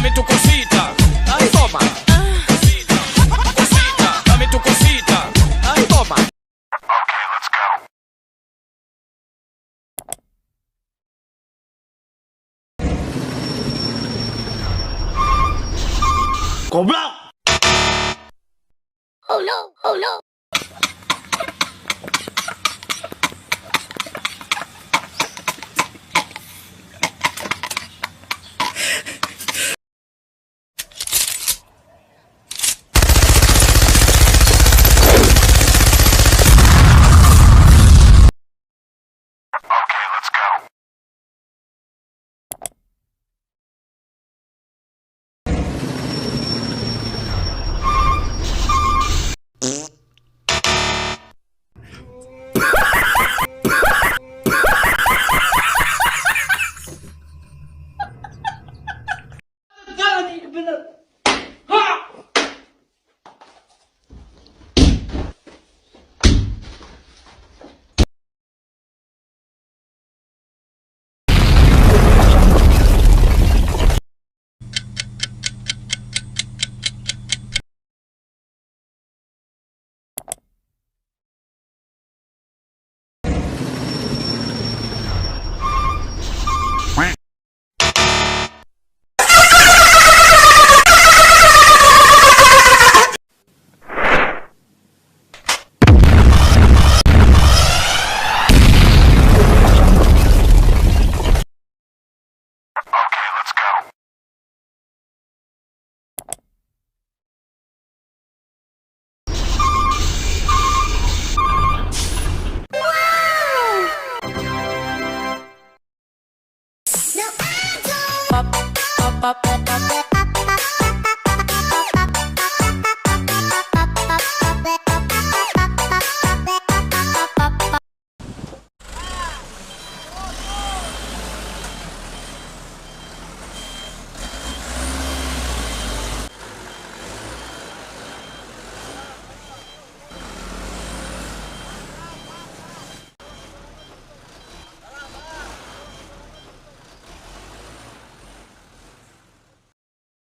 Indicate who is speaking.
Speaker 1: dame tu cosita. Ay, toma. Cosita, cosita, dame tu cosita. Ay, toma.
Speaker 2: Okay, let's go.
Speaker 3: Goblok!
Speaker 4: Oh no, oh no.
Speaker 2: Okay, let's go. Okay, let's go.
Speaker 4: Pop, pop, pop, pop, pop.